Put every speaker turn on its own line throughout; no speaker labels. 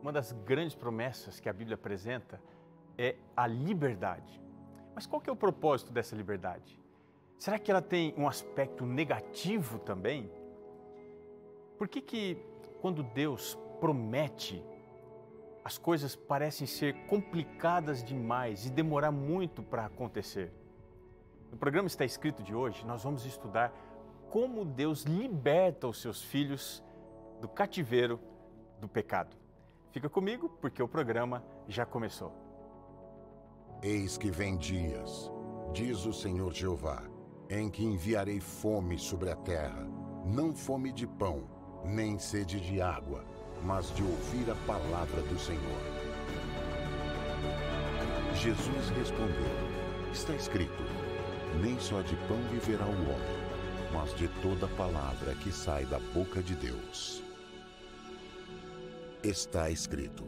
Uma das grandes promessas que a Bíblia apresenta é a liberdade. Mas qual que é o propósito dessa liberdade? Será que ela tem um aspecto negativo também? Por que quando Deus promete, as coisas parecem ser complicadas demais e demorar muito para acontecer? No programa Está Escrito de hoje, nós vamos estudar como Deus liberta os seus filhos do cativeiro do pecado. Fica comigo porque o programa já começou.
Eis que vem dias, diz o Senhor Jeová, em que enviarei fome sobre a terra, não fome de pão, nem sede de água, mas de ouvir a palavra do Senhor. Jesus respondeu, está escrito, nem só de pão viverá o homem, mas de toda palavra que sai da boca de Deus. Está escrito,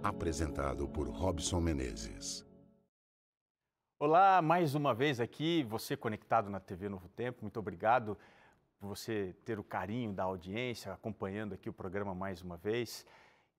apresentado por Robson Menezes.
Olá, mais uma vez aqui, você conectado na TV Novo Tempo, muito obrigado por você ter o carinho da audiência, acompanhando aqui o programa mais uma vez.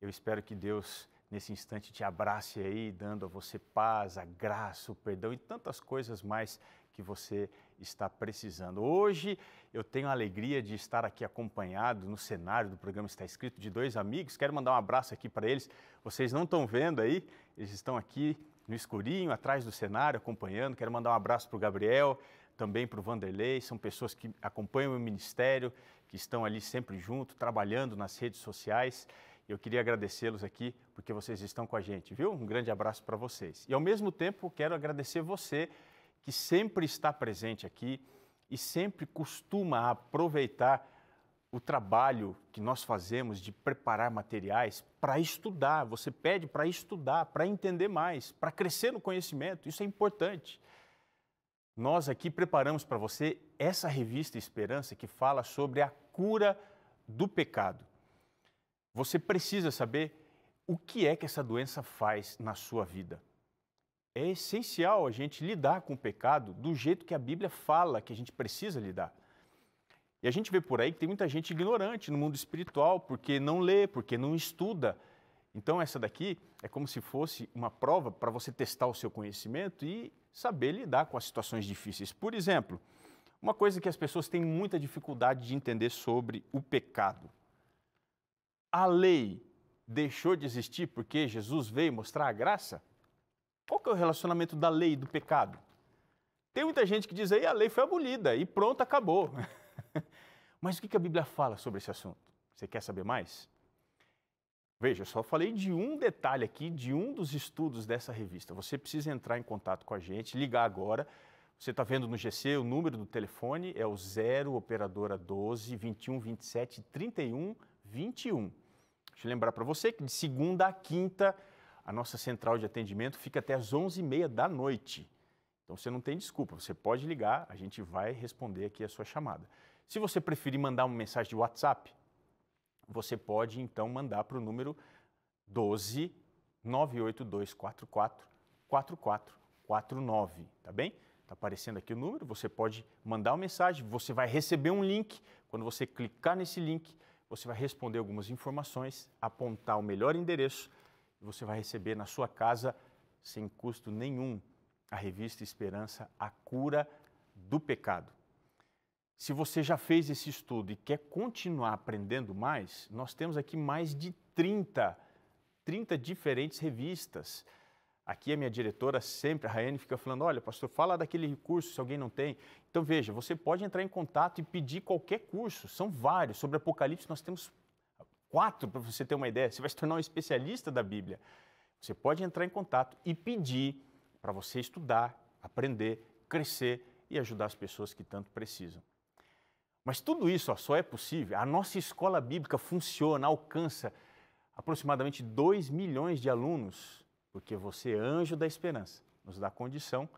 Eu espero que Deus, nesse instante, te abrace aí, dando a você paz, a graça, o perdão e tantas coisas mais que você está precisando. Hoje eu tenho a alegria de estar aqui acompanhado no cenário do programa Está Escrito de dois amigos. Quero mandar um abraço aqui para eles. Vocês não estão vendo aí, eles estão aqui no escurinho, atrás do cenário, acompanhando. Quero mandar um abraço para o Gabriel, também para o Vanderlei. São pessoas que acompanham o ministério, que estão ali sempre junto, trabalhando nas redes sociais. Eu queria agradecê-los aqui porque vocês estão com a gente, viu? Um grande abraço para vocês. E ao mesmo tempo quero agradecer você que sempre está presente aqui e sempre costuma aproveitar o trabalho que nós fazemos de preparar materiais para estudar. Você pede para estudar, para entender mais, para crescer no conhecimento. Isso é importante. Nós aqui preparamos para você essa revista Esperança que fala sobre a cura do pecado. Você precisa saber o que é que essa doença faz na sua vida. É essencial a gente lidar com o pecado do jeito que a Bíblia fala que a gente precisa lidar. E a gente vê por aí que tem muita gente ignorante no mundo espiritual, porque não lê, porque não estuda. Então essa daqui é como se fosse uma prova para você testar o seu conhecimento e saber lidar com as situações difíceis. Por exemplo, uma coisa que as pessoas têm muita dificuldade de entender sobre o pecado. A lei deixou de existir porque Jesus veio mostrar a graça? Qual que é o relacionamento da lei e do pecado? Tem muita gente que diz aí a lei foi abolida e pronto, acabou. Mas o que a Bíblia fala sobre esse assunto? Você quer saber mais? Veja, eu só falei de um detalhe aqui, de um dos estudos dessa revista. Você precisa entrar em contato com a gente, ligar agora. Você está vendo no GC, o número do telefone é o 0 operadora 12 21 27 31 21. Deixa eu lembrar para você que de segunda a quinta a nossa central de atendimento fica até às 11h30 da noite. Então você não tem desculpa, você pode ligar, a gente vai responder aqui a sua chamada. Se você preferir mandar uma mensagem de WhatsApp, você pode então mandar para o número 12 98244 4449, tá bem? Está aparecendo aqui o número, você pode mandar uma mensagem, você vai receber um link. Quando você clicar nesse link, você vai responder algumas informações, apontar o melhor endereço e você vai receber na sua casa, sem custo nenhum, a revista Esperança, a cura do pecado. Se você já fez esse estudo e quer continuar aprendendo mais, nós temos aqui mais de 30 diferentes revistas. Aqui a minha diretora sempre, a Raiane, fica falando, olha, pastor, fala daquele recurso se alguém não tem. Então veja, você pode entrar em contato e pedir qualquer curso, são vários. Sobre Apocalipse nós temos 4, para você ter uma ideia. Você vai se tornar um especialista da Bíblia. Você pode entrar em contato e pedir para você estudar, aprender, crescer e ajudar as pessoas que tanto precisam. Mas tudo isso só é possível, a nossa escola bíblica funciona, alcança aproximadamente 2 milhões de alunos, porque você, anjo da esperança, nos dá condição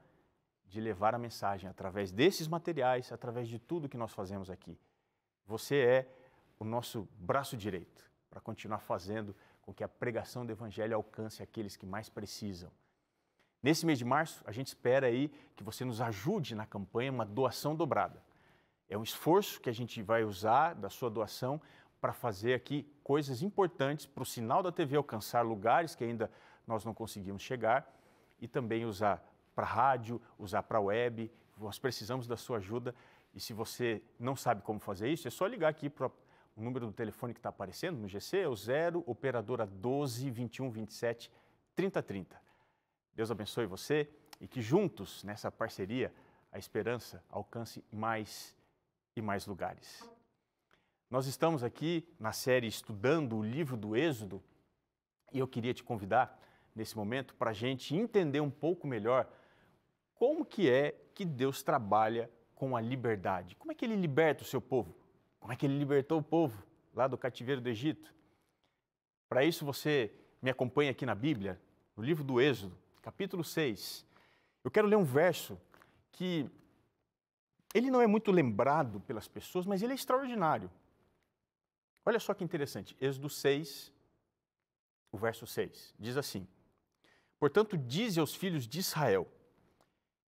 de levar a mensagem através desses materiais, através de tudo que nós fazemos aqui. Você é o nosso braço direito para continuar fazendo com que a pregação do Evangelho alcance aqueles que mais precisam. Nesse mês de março, a gente espera aí que você nos ajude na campanha Uma Doação Dobrada. É um esforço que a gente vai usar da sua doação para fazer aqui coisas importantes para o sinal da TV alcançar lugares que ainda nós não conseguimos chegar e também usar para rádio, usar para web. Nós precisamos da sua ajuda e se você não sabe como fazer isso, é só ligar aqui para o número do telefone que está aparecendo no GC, é o 0 operadora 12 21 27 30 30. Deus abençoe você e que juntos, nessa parceria, a esperança alcance mais e mais lugares. Nós estamos aqui na série estudando o livro do Êxodo e eu queria te convidar nesse momento para a gente entender um pouco melhor como que é que Deus trabalha com a liberdade. Como é que Ele liberta o seu povo? Como é que Ele libertou o povo lá do cativeiro do Egito? Para isso você me acompanha aqui na Bíblia, no livro do Êxodo, capítulo 6. Eu quero ler um verso que ele não é muito lembrado pelas pessoas, mas ele é extraordinário. Olha só que interessante, Êxodo 6, o verso 6, diz assim: portanto, dize aos filhos de Israel,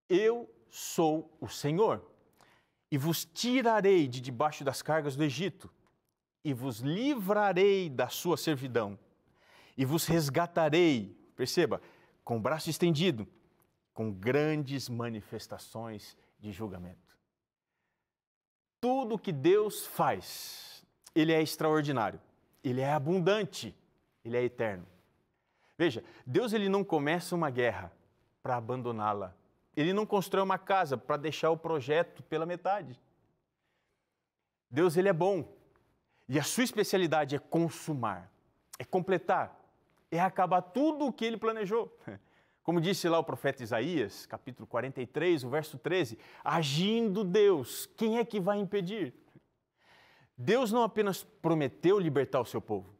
eu sou o Senhor, e vos tirarei de debaixo das cargas do Egito, e vos livrarei da sua servidão, e vos resgatarei, perceba, com o braço estendido, com grandes manifestações de julgamento. Tudo que Deus faz, Ele é extraordinário, Ele é abundante, Ele é eterno. Veja, Deus ele não começa uma guerra para abandoná-la. Ele não constrói uma casa para deixar o projeto pela metade. Deus ele é bom e a sua especialidade é consumar, é completar, é acabar tudo o que Ele planejou. Como disse lá o profeta Isaías, capítulo 43, o verso 13, agindo Deus, quem é que vai impedir? Deus não apenas prometeu libertar o seu povo,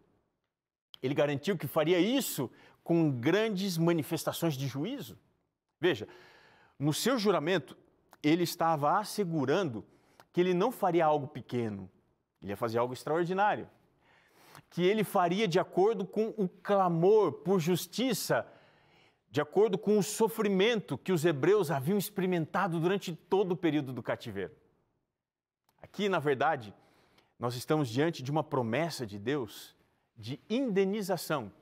Ele garantiu que faria isso com grandes manifestações de juízo. Veja, no seu juramento, Ele estava assegurando que Ele não faria algo pequeno, Ele ia fazer algo extraordinário, que Ele faria de acordo com o clamor por justiça, de acordo com o sofrimento que os hebreus haviam experimentado durante todo o período do cativeiro. Aqui, na verdade, nós estamos diante de uma promessa de Deus de indenização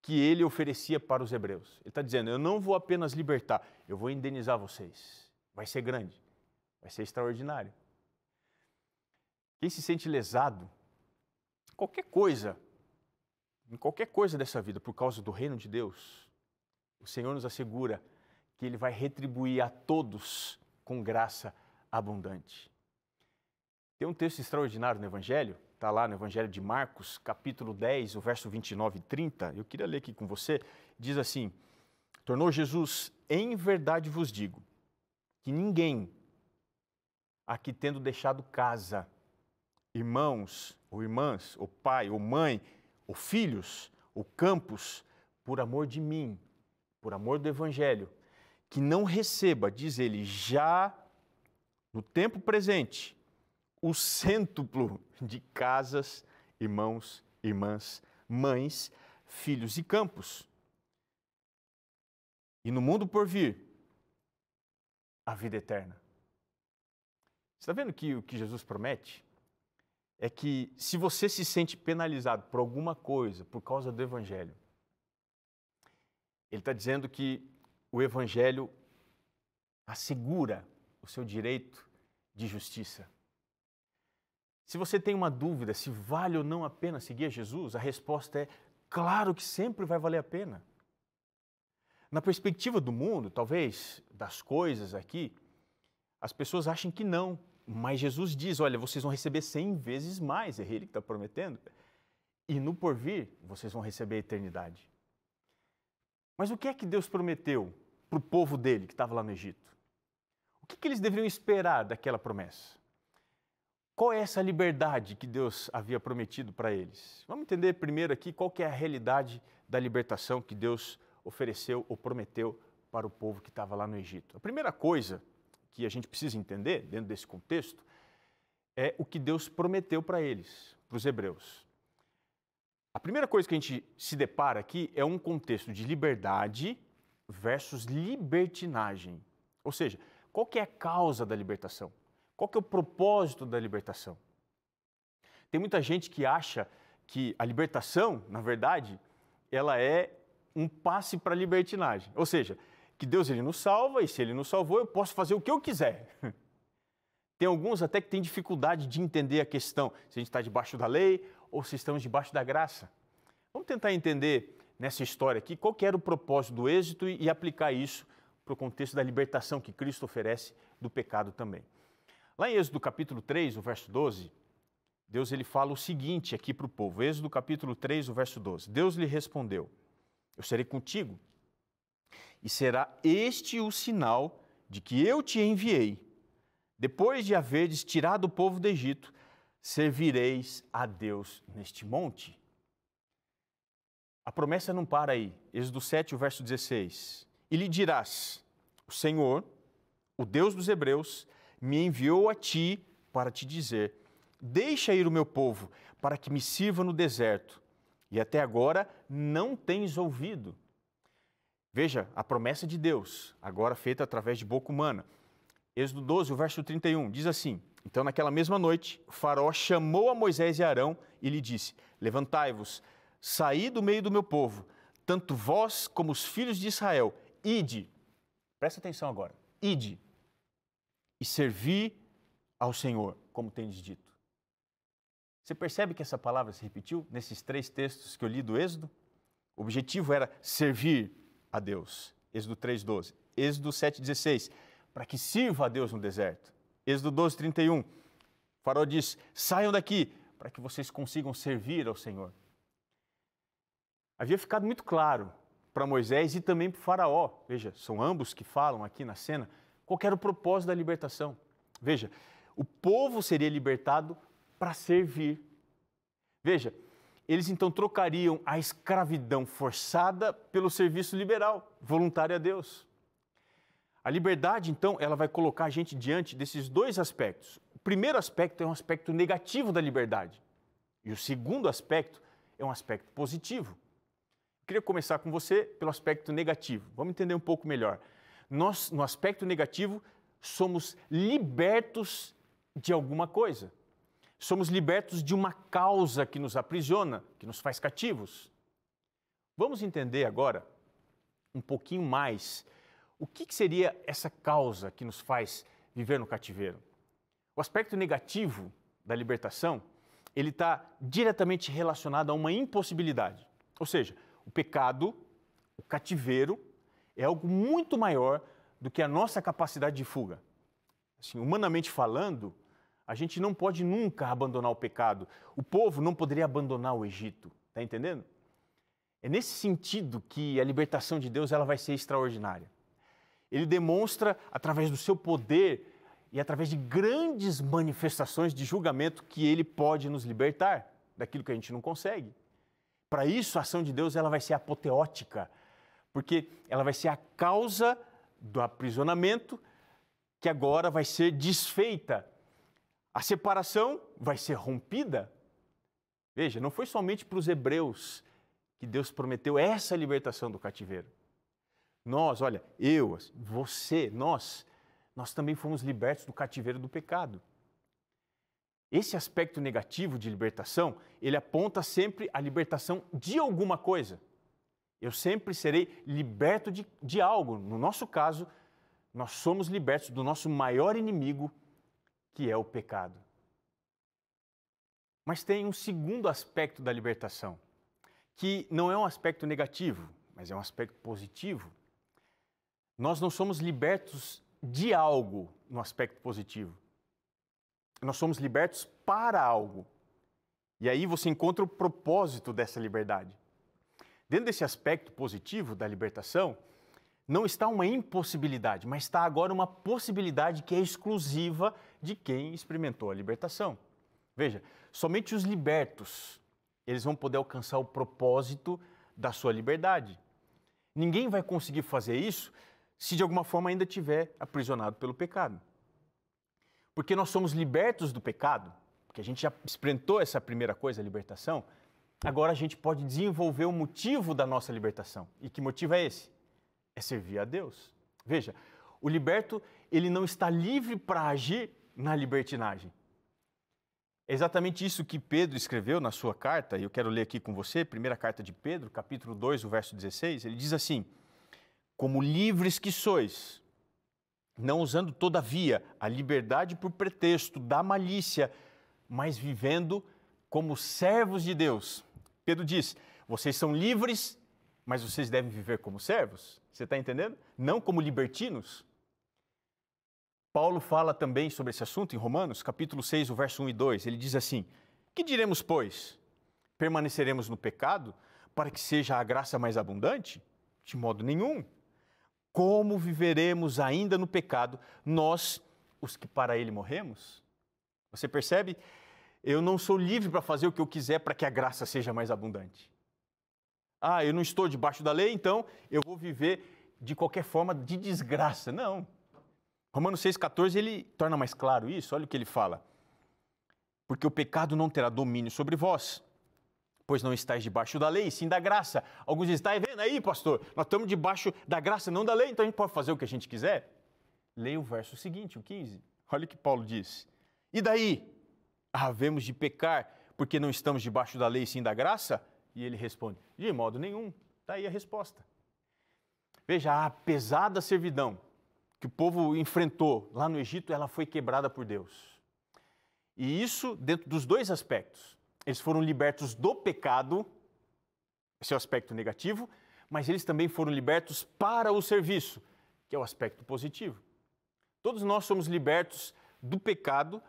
que Ele oferecia para os hebreus. Ele está dizendo, eu não vou apenas libertar, eu vou indenizar vocês. Vai ser grande, vai ser extraordinário. Quem se sente lesado, em qualquer coisa dessa vida, por causa do reino de Deus, o Senhor nos assegura que Ele vai retribuir a todos com graça abundante. Tem um texto extraordinário no Evangelho, está lá no Evangelho de Marcos, capítulo 10, o verso 29 e 30. Eu queria ler aqui com você. Diz assim, tornou Jesus, em verdade vos digo, que ninguém aqui tendo deixado casa, irmãos ou irmãs, ou pai ou mãe, ou filhos, ou campos, por amor de mim, por amor do Evangelho, que não receba, diz ele, já no tempo presente, o cêntuplo de casas, irmãos, irmãs, mães, filhos e campos. E no mundo por vir, a vida eterna. Você está vendo que o que Jesus promete é que se você se sente penalizado por alguma coisa, por causa do Evangelho, Ele está dizendo que o Evangelho assegura o seu direito de justiça. Se você tem uma dúvida se vale ou não a pena seguir a Jesus, a resposta é claro que sempre vai valer a pena. Na perspectiva do mundo, talvez, das coisas aqui, as pessoas acham que não, mas Jesus diz, olha, vocês vão receber 100 vezes mais, é Ele que está prometendo, e no porvir vocês vão receber a eternidade. Mas o que é que Deus prometeu para o povo dele que estava lá no Egito? O que eles deveriam esperar daquela promessa? Qual é essa liberdade que Deus havia prometido para eles? Vamos entender primeiro aqui qual que é a realidade da libertação que Deus ofereceu ou prometeu para o povo que estava lá no Egito. A primeira coisa que a gente precisa entender dentro desse contexto é o que Deus prometeu para eles, para os hebreus. A primeira coisa que a gente se depara aqui é um contexto de liberdade versus libertinagem. Ou seja, qual que é a causa da libertação? Qual que é o propósito da libertação? Tem muita gente que acha que a libertação, na verdade, ela é um passe para a libertinagem. Ou seja, que Deus ele nos salva e se ele nos salvou, eu posso fazer o que eu quiser. Tem alguns até que têm dificuldade de entender a questão, se a gente está debaixo da lei ou se estamos debaixo da graça. Vamos tentar entender nessa história aqui qual que era o propósito do êxito e aplicar isso para o contexto da libertação que Cristo oferece do pecado também. Lá em Êxodo capítulo 3, o verso 12, Deus ele fala o seguinte aqui para o povo. Êxodo capítulo 3, o verso 12. Deus lhe respondeu: eu serei contigo, e será este o sinal de que eu te enviei. Depois de haverdes tirado o povo do Egito, servireis a Deus neste monte. A promessa não para aí. Êxodo 7, o verso 16. E lhe dirás: o Senhor, o Deus dos Hebreus, me enviou a ti para te dizer: deixa ir o meu povo, para que me sirva no deserto. E até agora não tens ouvido. Veja, a promessa de Deus, agora feita através de boca humana. Êxodo 12, o verso 31, diz assim: então naquela mesma noite, o faraó chamou a Moisés e Arão e lhe disse: levantai-vos, saí do meio do meu povo, tanto vós como os filhos de Israel, ide, presta atenção agora, ide, e servi ao Senhor, como tendes dito. Você percebe que essa palavra se repetiu nesses 3 textos que eu li do Êxodo? O objetivo era servir a Deus, Êxodo 3:12. Êxodo 7:16, para que sirva a Deus no deserto. Êxodo 12:31, o faraó diz: saiam daqui, para que vocês consigam servir ao Senhor. Havia ficado muito claro para Moisés e também para o faraó, veja, são ambos que falam aqui na cena, qual era o propósito da libertação. Veja, o povo seria libertado para servir. Veja, eles então trocariam a escravidão forçada pelo serviço liberal, voluntário a Deus. A liberdade, então, ela vai colocar a gente diante desses 2 aspectos. O primeiro aspecto é um aspecto negativo da liberdade. E o segundo aspecto é um aspecto positivo. Eu queria começar com você pelo aspecto negativo. Vamos entender um pouco melhor. Nós, no aspecto negativo, somos libertos de alguma coisa. Somos libertos de uma causa que nos aprisiona, que nos faz cativos. Vamos entender agora um pouquinho mais o que seria essa causa que nos faz viver no cativeiro. O aspecto negativo da libertação, ele está diretamente relacionado a uma impossibilidade. Ou seja, o pecado, o cativeiro, é algo muito maior do que a nossa capacidade de fuga. Assim, humanamente falando, a gente não pode nunca abandonar o pecado. O povo não poderia abandonar o Egito, está entendendo? É nesse sentido que a libertação de Deus ela vai ser extraordinária. Ele demonstra, através do seu poder e através de grandes manifestações de julgamento, que ele pode nos libertar daquilo que a gente não consegue. Para isso, a ação de Deus ela vai ser apoteótica, porque ela vai ser a causa do aprisionamento que agora vai ser desfeita. A separação vai ser rompida. Veja, não foi somente para os hebreus que Deus prometeu essa libertação do cativeiro. Nós, olha, eu, você, nós também fomos libertos do cativeiro do pecado. Esse aspecto negativo de libertação, ele aponta sempre a libertação de alguma coisa. Eu sempre serei liberto de algo. No nosso caso, nós somos libertos do nosso maior inimigo, que é o pecado. Mas tem um segundo aspecto da libertação, que não é um aspecto negativo, mas é um aspecto positivo. Nós não somos libertos de algo no aspecto positivo. Nós somos libertos para algo. E aí você encontra o propósito dessa liberdade. Dentro desse aspecto positivo da libertação, não está uma impossibilidade, mas está agora uma possibilidade que é exclusiva de quem experimentou a libertação. Veja, somente os libertos, eles vão poder alcançar o propósito da sua liberdade. Ninguém vai conseguir fazer isso se de alguma forma ainda estiver aprisionado pelo pecado. Porque nós somos libertos do pecado, porque a gente já experimentou essa primeira coisa, a libertação, agora a gente pode desenvolver o motivo da nossa libertação. E que motivo é esse? É servir a Deus. Veja, o liberto, ele não está livre para agir na libertinagem. É exatamente isso que Pedro escreveu na sua carta, e eu quero ler aqui com você, primeira carta de Pedro, capítulo 2, o verso 16, ele diz assim: como livres que sois, não usando todavia a liberdade por pretexto da malícia, mas vivendo como servos de Deus. Pedro diz, vocês são livres, mas vocês devem viver como servos. Você está entendendo? Não como libertinos. Paulo fala também sobre esse assunto em Romanos, capítulo 6, o verso 1 e 2. Ele diz assim, que diremos, pois? Permaneceremos no pecado para que seja a graça mais abundante? De modo nenhum. Como viveremos ainda no pecado, nós, os que para ele morremos? Você percebe? Eu não sou livre para fazer o que eu quiser para que a graça seja mais abundante. Ah, eu não estou debaixo da lei, então eu vou viver de qualquer forma de desgraça. Não. Romanos 6,14, ele torna mais claro isso. Olha o que ele fala. Porque o pecado não terá domínio sobre vós, pois não estáis debaixo da lei, sim da graça. Alguns dizem, está vendo aí, pastor? Nós estamos debaixo da graça, não da lei, então a gente pode fazer o que a gente quiser. Leia o verso seguinte, o 15. Olha o que Paulo diz. E daí? Havemos de pecar porque não estamos debaixo da lei, sim da graça? E ele responde, de modo nenhum. Está aí a resposta. Veja, a pesada servidão que o povo enfrentou lá no Egito, ela foi quebrada por Deus. E isso dentro dos dois aspectos. Eles foram libertos do pecado, esse é o aspecto negativo, mas eles também foram libertos para o serviço, que é o aspecto positivo. Todos nós somos libertos do pecado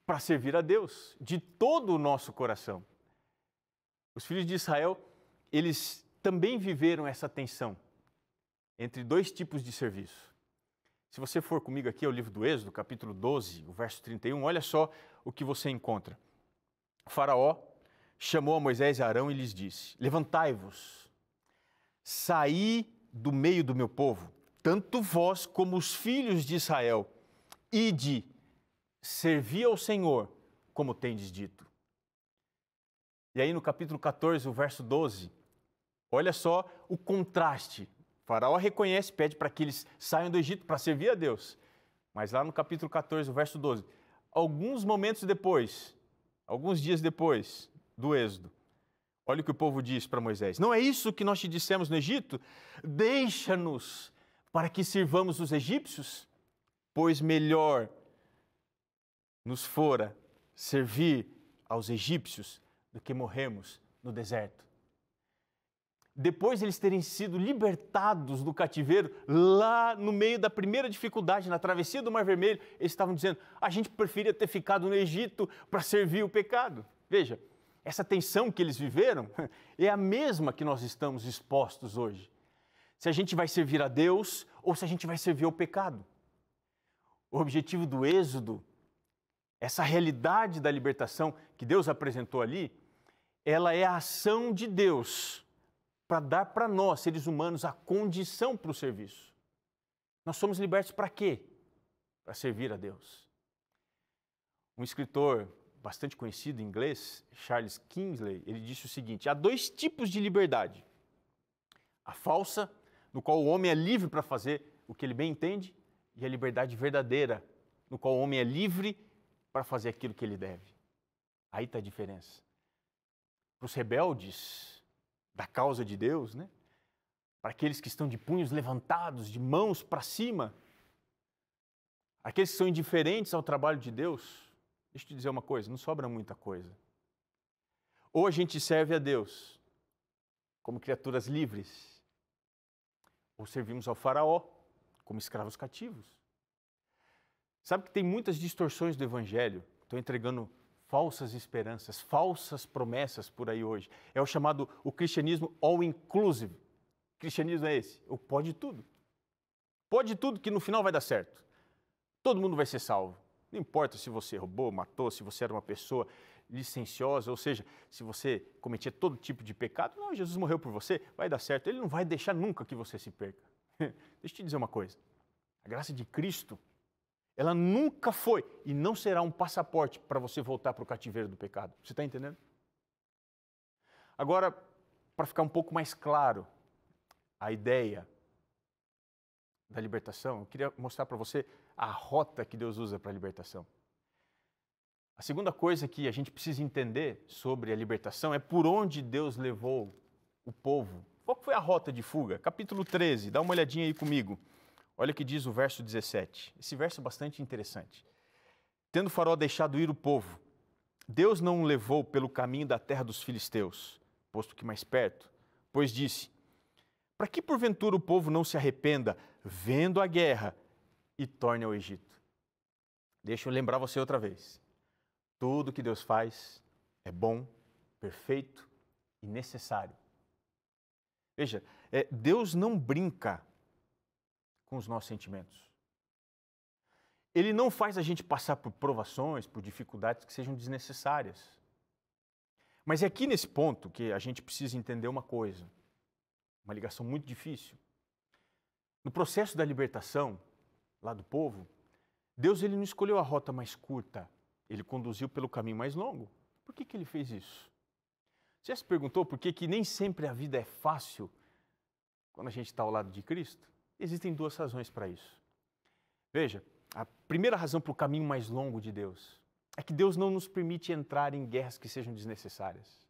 para servir a Deus, de todo o nosso coração. Os filhos de Israel, eles também viveram essa tensão entre dois tipos de serviço. Se você for comigo aqui ao livro do Êxodo, capítulo 12, o verso 31, olha só o que você encontra. O faraó chamou a Moisés e Arão e lhes disse, levantai-vos, saí do meio do meu povo, tanto vós como os filhos de Israel, ide, servi ao Senhor, como tendes dito. E aí no capítulo 14, o verso 12, olha só o contraste. O faraó reconhece, pede para que eles saiam do Egito para servir a Deus. Mas lá no capítulo 14, o verso 12, alguns momentos depois, alguns dias depois do Êxodo, olha o que o povo diz para Moisés. Não é isso que nós te dissemos no Egito? Deixa-nos para que sirvamos os egípcios, pois melhor nos fora servir aos egípcios do que morrermos no deserto. Depois de eles terem sido libertados do cativeiro, lá no meio da primeira dificuldade, na travessia do Mar Vermelho, eles estavam dizendo, a gente preferia ter ficado no Egito para servir o pecado. Veja, essa tensão que eles viveram é a mesma que nós estamos expostos hoje. Se a gente vai servir a Deus ou se a gente vai servir ao pecado. O objetivo do Êxodo, essa realidade da libertação que Deus apresentou ali, ela é a ação de Deus para dar para nós, seres humanos, a condição para o serviço. Nós somos libertos para quê? Para servir a Deus. Um escritor bastante conhecido em inglês, Charles Kingsley, ele disse o seguinte, há dois tipos de liberdade. A falsa, no qual o homem é livre para fazer o que ele bem entende, e a liberdade verdadeira, no qual o homem é livre para fazer aquilo que ele deve. Aí está a diferença. Para os rebeldes da causa de Deus, né? Para aqueles que estão de punhos levantados, de mãos para cima, aqueles que são indiferentes ao trabalho de Deus, deixa eu te dizer uma coisa, não sobra muita coisa. Ou a gente serve a Deus como criaturas livres, ou servimos ao faraó como escravos cativos. Sabe que tem muitas distorções do evangelho, estão entregando falsas esperanças, falsas promessas por aí hoje. É o chamado o cristianismo all-inclusive. O cristianismo é esse, o pode tudo. Pode tudo que no final vai dar certo. Todo mundo vai ser salvo. Não importa se você roubou, matou, se você era uma pessoa licenciosa, ou seja, se você cometia todo tipo de pecado. Não, Jesus morreu por você, vai dar certo. Ele não vai deixar nunca que você se perca. Deixa eu te dizer uma coisa. A graça de Cristo, ela nunca foi e não será um passaporte para você voltar para o cativeiro do pecado. Você está entendendo? Agora, para ficar um pouco mais claro a ideia da libertação, eu queria mostrar para você a rota que Deus usa para a libertação. A segunda coisa que a gente precisa entender sobre a libertação é por onde Deus levou o povo. Qual foi a rota de fuga? Capítulo 13, dá uma olhadinha aí comigo. Olha o que diz o verso 17. Esse verso é bastante interessante. Tendo Faraó deixado ir o povo, Deus não o levou pelo caminho da terra dos filisteus, posto que mais perto, pois disse: para que porventura o povo não se arrependa, vendo a guerra, e torne ao Egito? Deixa eu lembrar você outra vez. Tudo que Deus faz é bom, perfeito e necessário. Veja, Deus não brinca com os nossos sentimentos. Ele não faz a gente passar por provações, por dificuldades que sejam desnecessárias. Mas é aqui nesse ponto que a gente precisa entender uma coisa, uma ligação muito difícil. No processo da libertação, lá do povo, Deus ele não escolheu a rota mais curta, ele conduziu pelo caminho mais longo. Por que ele fez isso? Você já se perguntou por que nem sempre a vida é fácil quando a gente está ao lado de Cristo? Existem duas razões para isso. Veja, a primeira razão para o caminho mais longo de Deus é que Deus não nos permite entrar em guerras que sejam desnecessárias.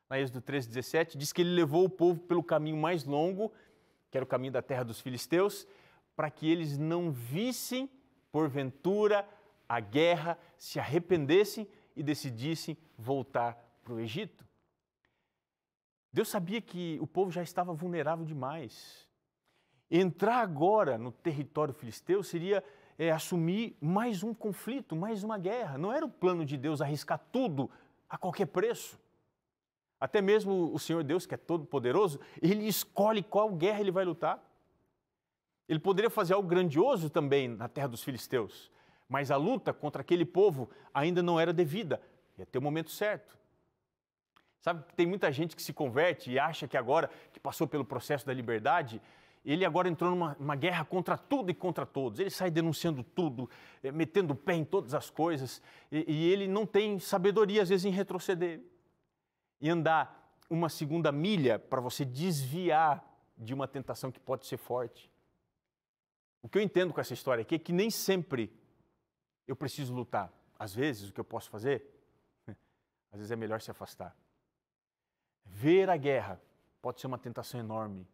Na Êxodo 13:17 diz que ele levou o povo pelo caminho mais longo, que era o caminho da terra dos filisteus, para que eles não vissem, porventura, a guerra, se arrependessem e decidissem voltar para o Egito. Deus sabia que o povo já estava vulnerável demais. Entrar agora no território filisteu seria assumir mais um conflito, mais uma guerra. Não era o plano de Deus arriscar tudo a qualquer preço. Até mesmo o Senhor Deus, que é todo-poderoso, ele escolhe qual guerra ele vai lutar. Ele poderia fazer algo grandioso também na terra dos filisteus, mas a luta contra aquele povo ainda não era devida, ia ter o momento certo. Sabe que tem muita gente que se converte e acha que agora, que passou pelo processo da liberdade, ele agora entrou numa guerra contra tudo e contra todos. Ele sai denunciando tudo, metendo o pé em todas as coisas, e ele não tem sabedoria, às vezes, em retroceder. E andar uma segunda milha para você desviar de uma tentação que pode ser forte. O que eu entendo com essa história aqui é que nem sempre eu preciso lutar. Às vezes, o que eu posso fazer, às vezes é melhor se afastar. Ver a guerra pode ser uma tentação enorme.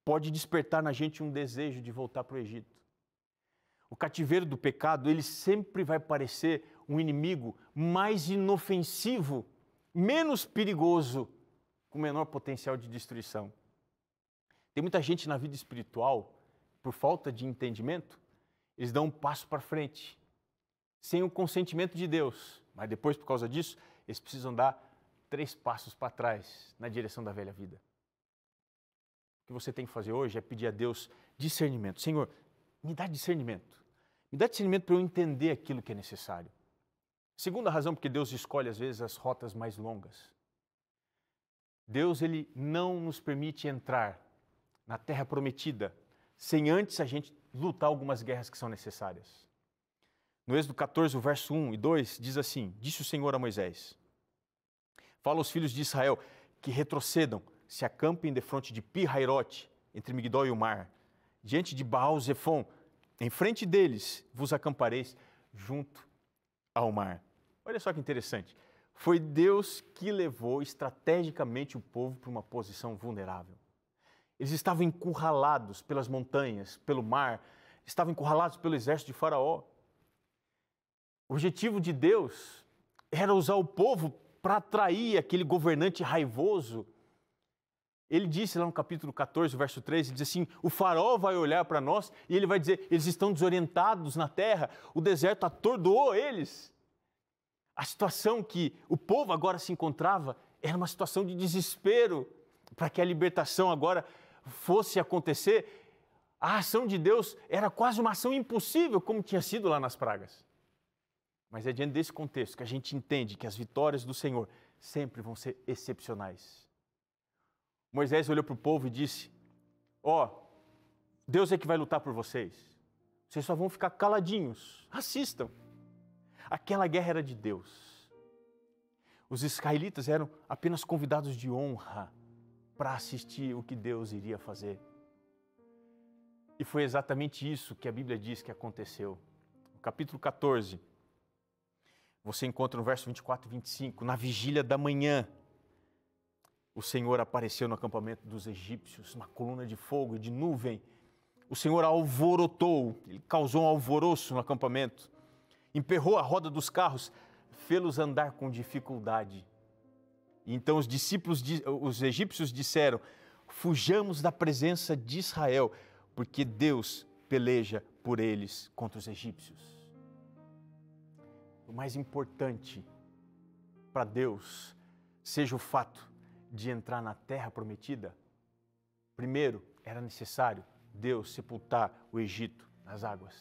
Pode despertar na gente um desejo de voltar para o Egito. O cativeiro do pecado, ele sempre vai parecer um inimigo mais inofensivo, menos perigoso, com menor potencial de destruição. Tem muita gente na vida espiritual, por falta de entendimento, eles dão um passo para frente, sem o consentimento de Deus. Mas depois, por causa disso, eles precisam dar 3 passos para trás, na direção da velha vida. O que você tem que fazer hoje é pedir a Deus discernimento. Senhor, me dá discernimento. Me dá discernimento para eu entender aquilo que é necessário. Segunda razão porque Deus escolhe, às vezes, as rotas mais longas. Deus, ele não nos permite entrar na terra prometida sem antes a gente lutar algumas guerras que são necessárias. No Êxodo 14, o verso 1 e 2, diz assim: disse o Senhor a Moisés: fala aos filhos de Israel que retrocedam, se acampem defronte de Pi-Hairote, entre Migdol e o mar, diante de Baal-Zefon, em frente deles vos acampareis junto ao mar. Olha só que interessante. Foi Deus que levou estrategicamente o povo para uma posição vulnerável. Eles estavam encurralados pelas montanhas, pelo mar, estavam encurralados pelo exército de Faraó. O objetivo de Deus era usar o povo para atrair aquele governante raivoso. Ele disse lá no capítulo 14, verso 3, ele diz assim: o faraó vai olhar para nós e ele vai dizer, eles estão desorientados na terra, o deserto atordoou eles. A situação que o povo agora se encontrava era uma situação de desespero. Para que a libertação agora fosse acontecer, a ação de Deus era quase uma ação impossível, como tinha sido lá nas pragas. Mas é diante desse contexto que a gente entende que as vitórias do Senhor sempre vão ser excepcionais. Moisés olhou para o povo e disse: Deus é que vai lutar por vocês. Vocês só vão ficar caladinhos, assistam. Aquela guerra era de Deus. Os israelitas eram apenas convidados de honra para assistir o que Deus iria fazer. E foi exatamente isso que a Bíblia diz que aconteceu. No capítulo 14, Você encontra no verso 24 e 25, na vigília da manhã, o Senhor apareceu no acampamento dos egípcios, uma coluna de fogo e de nuvem. O Senhor alvorotou, ele causou um alvoroço no acampamento, emperrou a roda dos carros, fê-los andar com dificuldade. E então os egípcios disseram: fujamos da presença de Israel, porque Deus peleja por eles contra os egípcios. O mais importante para Deus seja o fato de entrar na terra prometida. Primeiro, era necessário Deus sepultar o Egito nas águas.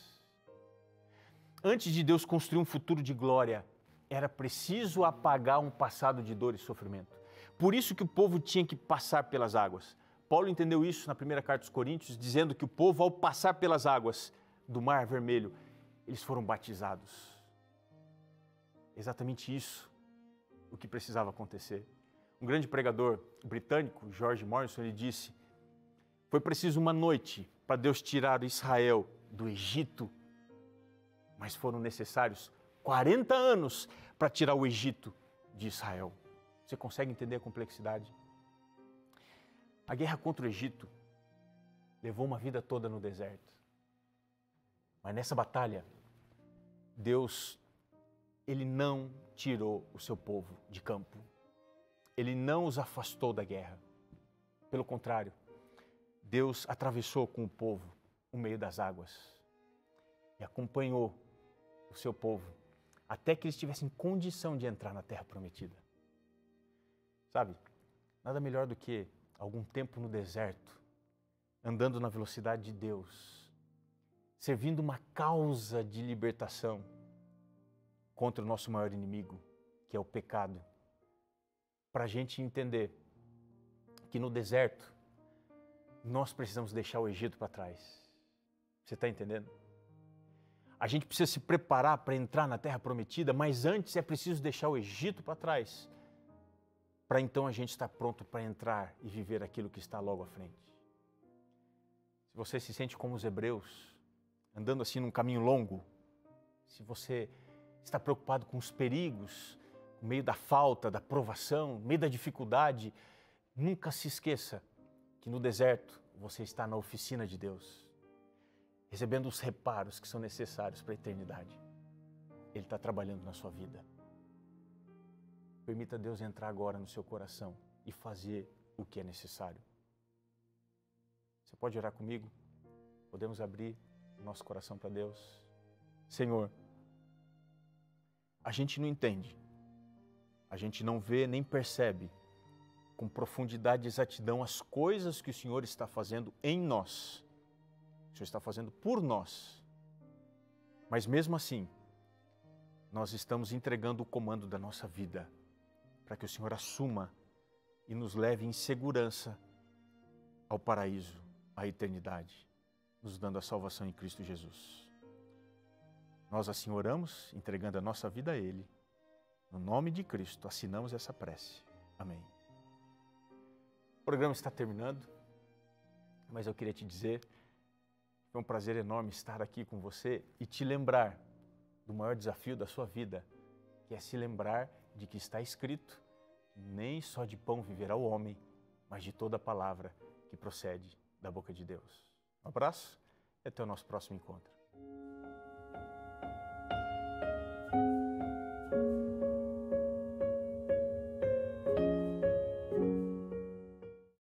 Antes de Deus construir um futuro de glória, era preciso apagar um passado de dor e sofrimento. Por isso que o povo tinha que passar pelas águas. Paulo entendeu isso na primeira carta aos Coríntios, dizendo que o povo, ao passar pelas águas do Mar Vermelho, eles foram batizados. Exatamente isso o que precisava acontecer. Um grande pregador britânico, George Morrison, ele disse: foi preciso uma noite para Deus tirar Israel do Egito, mas foram necessários 40 anos para tirar o Egito de Israel. Você consegue entender a complexidade? A guerra contra o Egito levou uma vida toda no deserto. Mas nessa batalha, Deus, ele não tirou o seu povo de campo. Ele não os afastou da guerra. Pelo contrário, Deus atravessou com o povo o meio das águas e acompanhou o seu povo até que eles tivessem condição de entrar na terra prometida. Sabe, nada melhor do que algum tempo no deserto, andando na velocidade de Deus, servindo uma causa de libertação contra o nosso maior inimigo, que é o pecado, para a gente entender que no deserto nós precisamos deixar o Egito para trás. Você está entendendo? A gente precisa se preparar para entrar na terra prometida, mas antes é preciso deixar o Egito para trás, para então a gente estar pronto para entrar e viver aquilo que está logo à frente. Se você se sente como os hebreus, andando assim num caminho longo, se você está preocupado com os perigos, no meio da falta, da provação, no meio da dificuldade, nunca se esqueça que no deserto você está na oficina de Deus, recebendo os reparos que são necessários para a eternidade. Ele está trabalhando na sua vida. Permita Deus entrar agora no seu coração e fazer o que é necessário. Você pode orar comigo? Podemos abrir o nosso coração para Deus? Senhor, a gente não entende, a gente não vê nem percebe com profundidade e exatidão as coisas que o Senhor está fazendo em nós. O Senhor está fazendo por nós. Mas mesmo assim, nós estamos entregando o comando da nossa vida para que o Senhor assuma e nos leve em segurança ao paraíso, à eternidade, nos dando a salvação em Cristo Jesus. Nós assim oramos, entregando a nossa vida a Ele. No nome de Cristo, assinamos essa prece. Amém. O programa está terminando, mas eu queria te dizer, foi um prazer enorme estar aqui com você e te lembrar do maior desafio da sua vida, que é se lembrar de que está escrito: nem só de pão viverá o homem, mas de toda a palavra que procede da boca de Deus. Um abraço e até o nosso próximo encontro.